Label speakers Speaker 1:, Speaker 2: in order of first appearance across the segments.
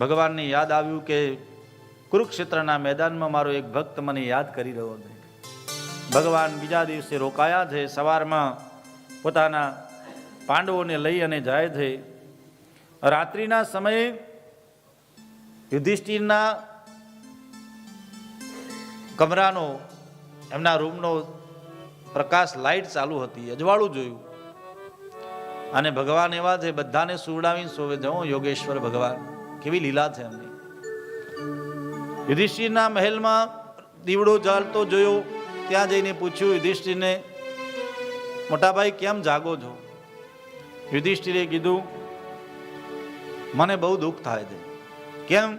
Speaker 1: ભગવાનને યાદ આવ્યું કે કુરુક્ષેત્રના મેદાનમાં મારો એક ભક્ત મને યાદ કરી રહ્યો છે. ભગવાન બીજા દિવસે રોકાયા છે. સવારમાં પોતાના પાંડવોને લઈ અને જાય છે. રાત્રિના સમયે યુધિષ્ઠિરના કમરાનો, એમના રૂમનો પ્રકાશ, લાઇટ ચાલુ હતી, અજવાળું જોયું. અને ભગવાન એવા છે, બધાને સુવડાવીને સોવે છે. યોગેશ્વર ભગવાન, કેવી લીલા છે એમની. યુધિષ્ઠિરના મહેલમાં દીવડો ચાલતો જોયો. ત્યાં જઈને પૂછ્યું યુધિષ્ઠિરને, મોટાભાઈ કેમ જાગો છો? યુધિષ્ઠિરે કીધું, મને બહુ દુઃખ થાય છે. કેમ?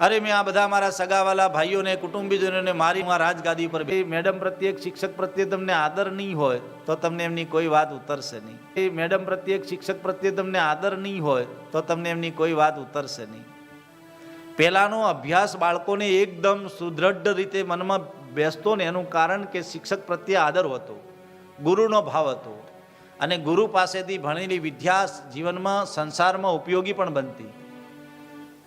Speaker 1: અરે મેં આ બધા મારા સગાવાલા ભાઈઓને, કુટુંબીજનોને મારી રાજગાદી પર. મેડમ પ્રત્યે, શિક્ષક પ્રત્યે તમને આદર નહીં હોય તો તમને એમની કોઈ વાત ઉતરશે નહીં. એ મેડમ પ્રત્યે, શિક્ષક પ્રત્યે તમને આદર નહીં હોય તો તમને એમની કોઈ વાત ઉતરશે નહીં. પહેલાનો અભ્યાસ બાળકોને એકદમ સુદૃઢ રીતે મનમાં બેસતો ને એનું કારણ કે શિક્ષક પ્રત્યે આદર હતો, ગુરુનો ભાવ હતો. અને ગુરુ પાસેથી ભણેલી વિદ્યા જીવનમાં, સંસારમાં ઉપયોગી પણ બનતી.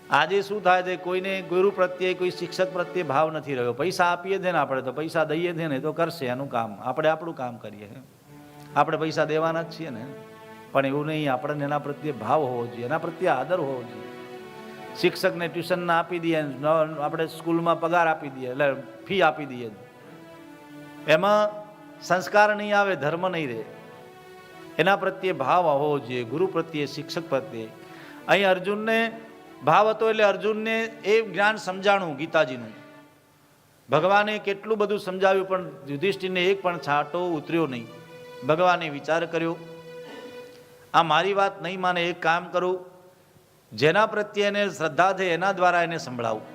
Speaker 1: આજે શું થાય છે, કોઈને ગુરુ પ્રત્યે, કોઈ શિક્ષક પ્રત્યે ભાવ નથી રહ્યો. પૈસા આપીએ છીએ ને આપણે, તો પૈસા દઈએ છીએ ને તો કરશે એનું કામ, આપણે આપણું કામ કરીએ. આપણે પૈસા દેવાના જ છીએ ને. પણ એવું નહીં, આપણને એના પ્રત્યે ભાવ હોવો જોઈએ, એના પ્રત્યે આદર હોવો જોઈએ. શિક્ષકને ટ્યુશનના આપી દઈએ, આપણે સ્કૂલમાં પગાર આપી દઈએ, એટલે ફી આપી દઈએ, એમાં સંસ્કાર નહીં આવે, ધર્મ નહીં રહે. એના પ્રત્યે ભાવ હોવો જોઈએ, ગુરુ પ્રત્યે, શિક્ષક પ્રત્યે. અહીં અર્જુનને ભાવ હતો એટલે અર્જુનને એ જ્ઞાન સમજાણું ગીતાજીનું. ભગવાને કેટલું બધું સમજાવ્યું પણ યુધિષ્ઠિરને એક પણ છાંટો ઉતર્યો નહીં. ભગવાને વિચાર કર્યો, આ મારી વાત નહીં માને, એક કામ કરું, જેના પ્રત્યે એને શ્રદ્ધા છે એના દ્વારા એને સંભળાવું.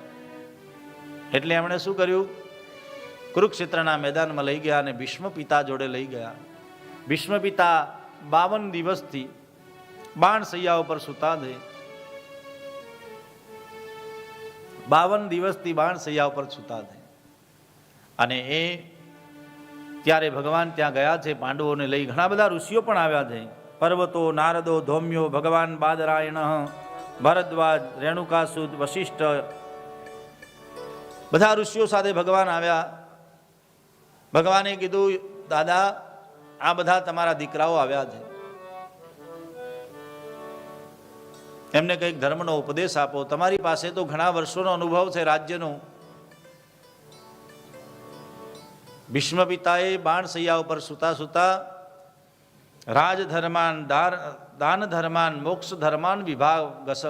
Speaker 1: એટલે એમણે શું કર્યું, કુરુક્ષેત્રના મેદાનમાં લઈ ગયા અને ભીષ્મ પિતા જોડે લઈ ગયા. ભીષ્મ પિતા 52 દિવસથી બાણ સૈયા ઉપર સૂતા છે. 52 દિવસથી બાણ સૈયા ઉપર સૂતા છે. અને એ ત્યારે ભગવાન ત્યાં ગયા છે પાંડવોને લઈ. ઘણા બધા ઋષિઓ પણ આવ્યા છે. પર્વતો, નારદો, ધૌમ્યો, ભગવાન બાદરાયણ, ભરદ્વાજ, રેણુકાસુદ, વશિષ્ઠ, બધા ઋષિઓ સાથે ભગવાન આવ્યા. ભગવાને કીધું, દાદા આ બધા તમારા દીકરાઓ આવ્યા છે, એમને કંઈક ધર્મનો ઉપદેશ આપો. તમારી પાસે તો ઘણા વર્ષોનો અનુભવ છે રાજ્યનો. ભીષ્મ પિતાએ બાણ સૈયા ઉપર સૂતા સૂતા રાજધર્માન, દાન ધર્માન, મોક્ષ ધર્માન વિભાગસઃ,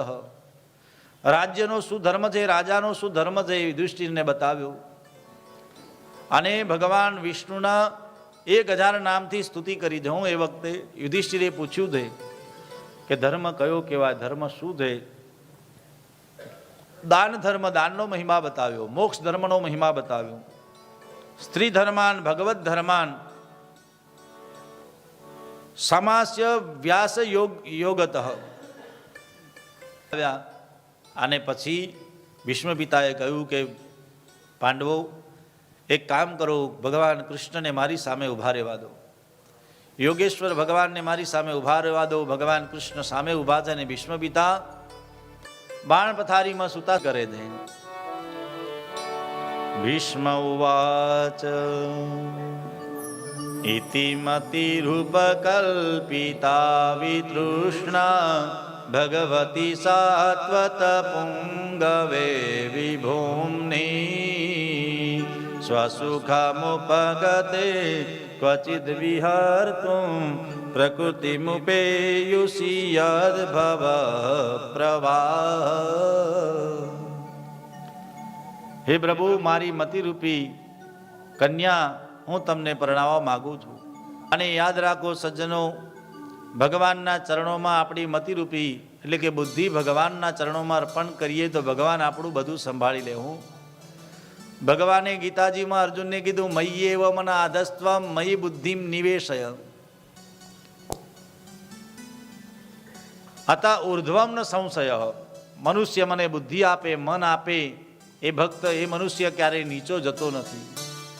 Speaker 1: રાજ્યનો શું ધર્મ છે, રાજાનો શું ધર્મ છે, યુધિષ્ઠિરને બતાવ્યો. અને ભગવાન વિષ્ણુના 1000 નામથી સ્તુતિ કરી દઉં. એ વખતે યુધિષ્ઠિરે પૂછ્યું છે કે ધર્મ કયો કહેવાય, ધર્મ શું છે? દાન ધર્મ, દાનનો મહિમા બતાવ્યો. મોક્ષ ધર્મનો મહિમા બતાવ્યો. સ્ત્રી ધર્માન, ભગવત ધર્માન, સમાસ્ય વ્યાસ યોગત. અને પછી ભીષ્મ પિતાએ કહ્યું કે પાંડવો એક કામ કરો, ભગવાન કૃષ્ણને મારી સામે ઊભા રહેવા દો. યોગેશ્વર ભગવાનને મારી સામે ઊભા રહેવા દો. ભગવાન કૃષ્ણ સામે ઊભા છે અને ભીષ્મ પિતા બાણ પથારીમાં સૂતા કરે છે. ભીષ્મ ઉવાચ ઇતિ મતિરૂપકલ્પિતા વિતૃષ્ણા ભગવતી સાત્વત પુંગવે વિભૂમ્ની સ્વસુખમુપગતે ક્વચિદ વિહર્તું પ્રકૃતિમુપેયુષી યદ્ભવ પ્રવાહ. હે પ્રભુ, મારી મતિરૂપી કન્યા હું તમને પરણાવવા માગું છું. અને યાદ રાખો સજ્જનો, ભગવાનના ચરણોમાં આપણી મતિરૂપી એટલે કે બુદ્ધિ ભગવાનના ચરણોમાં અર્પણ કરીએ તો ભગવાન આપણું બધું સંભાળી લે. ભગવાને ગીતાજીમાં અર્જુનને કીધું, મય્યેવ મન આધસ્ત્વમ મયી બુદ્ધિમ નિવેશય અત ઉર્ધ્વમ ન સંશય. મનુષ્ય મને બુદ્ધિ આપે, મન આપે, એ ભક્ત, એ મનુષ્ય ક્યારેય નીચો જતો નથી.